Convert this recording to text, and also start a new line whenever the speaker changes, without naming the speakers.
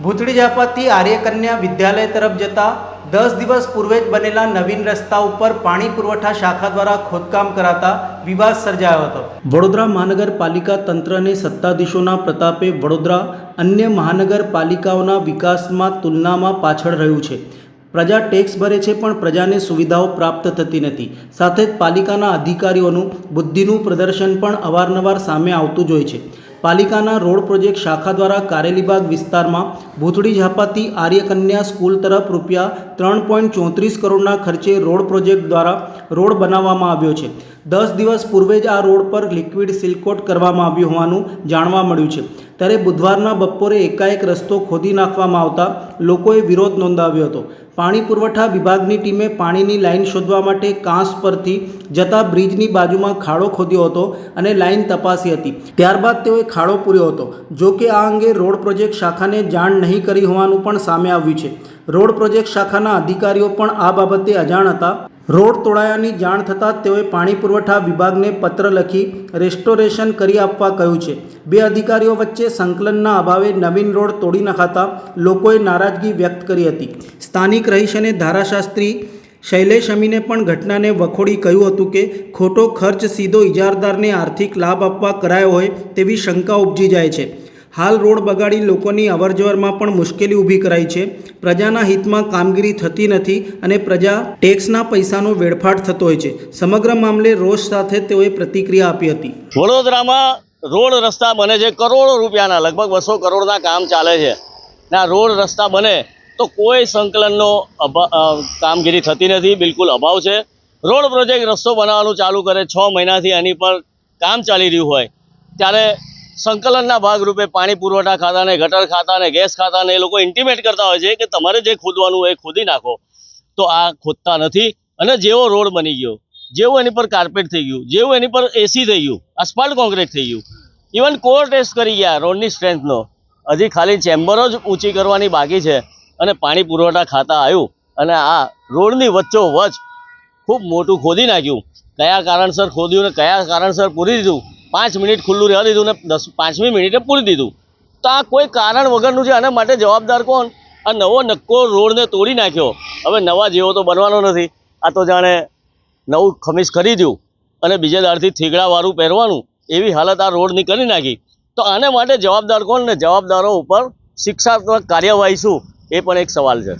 ભૂતળી ઝાપાથી આર્યકન્યા વિદ્યાલય તરફ જતા 10 દિવસ પૂર્વે જ બનેલા નવીન રસ્તા ઉપર પાણી પુરવઠા શાખા દ્વારા ખોદકામ કરાતા વિવાદ સર્જાયો હતો। વડોદરા મહાનગરપાલિકા તંત્રને સત્તાધીશોના પ્રતાપે વડોદરા અન્ય મહાનગરપાલિકાઓના વિકાસમાં તુલનામાં પાછળ રહ્યું છે। પ્રજા ટેક્સ ભરે છે પણ પ્રજાને સુવિધાઓ પ્રાપ્ત થતી નથી। સાથે જ પાલિકાના અધિકારીઓનું બુદ્ધિનું પ્રદર્શન પણ અવારનવાર સામે આવતું જ હોય છે। પાલિકાના રોડ પ્રોજેક્ટ શાખા દ્વારા કારેલીબાગ વિસ્તારમાં ભૂતળી ઝાપાથી આર્યકન્યા સ્કૂલ તરફ રૂપિયા 3.34 કરોડના ખર્ચે રોડ પ્રોજેક્ટ દ્વારા રોડ બનાવવામાં આવ્યો છે। 10 દિવસ પૂર્વે જ આ રોડ પર લિક્વિડ સીલકોટ કરવામાં આવ્યું હોવાનું જાણવા મળ્યું છે। ત્યારે બુધવારના બપોરે એકાએક રસ્તો ખોદી નાખવામાં આવતા લોકોએ વિરોધ નોંધાવ્યો હતો। પાણી પુરવઠા વિભાગની ટીમે પાણીની લાઇન શોધવા માટે કાંસ પરથી જતા બ્રિજની બાજુમાં ખાડો ખોદ્યો હતો અને લાઇન તપાસી હતી। ત્યારબાદ તેઓએ ખાડો પૂર્યો હતો। જો કે આ અંગે રોડ પ્રોજેક્ટ શાખાને જાણ નહીં કરી હોવાનું પણ સામે આવ્યું છે। રોડ પ્રોજેક્ટ શાખાના અધિકારીઓ પણ આ બાબતે અજાણ હતા। રોડ તોડાયાની જાણ થતાં તેઓએ પાણી પુરવઠા વિભાગને પત્ર લખી રેસ્ટોરેશન કરી આપવા કહ્યું છે। બે અધિકારીઓ વચ્ચે સંકલનના અભાવે નવીન રોડ તોડી નખાતા લોકોએ નારાજગી વ્યક્ત કરી હતી। સ્થાનિક રહીશ અને ધારાશાસ્ત્રી શૈલેષ અમીને પણ ઘટનાને વખોડી કહ્યું હતું કે ખોટો ખર્ચ સીધો ઇજારદારને આર્થિક લાભ આપવા કરાયો હોય તેવી શંકા ઉપજી જાય છે। હાલ રોડ બગાડી લોકોની અવરજવરમાં પણ મુશ્કેલી ઊભી કરાઈ છે। પ્રજાના હિતમાં કામગીરી થતી નથી અને પ્રજા ટેક્સના પૈસાનો વેડફાટ થતો હોય છે। સમગ્ર મામલે રોષ સાથે તેઓએ પ્રતિક્રિયા આપી હતી।
વડોદરામાં રોડ રસ્તા બને છે, કરોડો રૂપિયાના, લગભગ 200 કરોડના કામ ચાલે છે ને આ રોડ રસ્તા બને તો કોઈ સંકલનનો કામગીરી થતી નથી, બિલકુલ અભાવ છે। રોડ પ્રોજેક્ટ રસ્તો બનાવવાનું ચાલુ કરે 6 મહિનાથી એની પર કામ ચાલી રહ્યું હોય ત્યારે સંકલનના ભાગરૂપે પાણી પુરવઠા ખાતાને, ગટર ખાતાને, ગેસ ખાતાને એ લોકો ઇન્ટિમેટ કરતા હોય છે કે તમારે જે ખોદવાનું હોય એ ખોદી નાખો, તો આ ખોદતા નથી। અને જેવો રોડ બની ગયો, જેવું એની પર કાર્પેટ થઈ ગયું, જેવું એની પર એસી થઈ ગયું, આસ્ફાલ્ટ કોન્ક્રીટ થઈ ગયું, ઇવન કોર ટેસ્ટ કરી ગયા રોડની સ્ટ્રેન્થનો, હજી ખાલી ચેમ્બરો જ ઊંચી કરવાની બાકી છે અને પાણી પુરવઠા ખાતા આવ્યું અને આ રોડની વચ્ચોવચ્ચ ખૂબ મોટું ખોદી નાખ્યું। કયા કારણસર ખોદ્યું ને કયા કારણસર પૂરી દીધું, 5 મિનિટ ખુલ્લું રહેવા દીધું ને 5મી મિનિટે પૂરી દીધું, તો આ કોઈ કારણ વગરનું છે। આના માટે જવાબદાર કોણ? આ નવો નક્કો રોડને તોડી નાખ્યો, હવે નવા જેવો તો બનવાનો નથી। આ તો જાણે નવું ખમીસ ખરીદ્યું અને બીજા દાડથી થીગડાવાળું પહેરવાનું એવી હાલત આ રોડની કરી નાખી। તો આને માટે જવાબદાર કોણ ને જવાબદારો ઉપર શિક્ષાત્મક કાર્યવાહી શું, એ પણ એક સવાલ છે।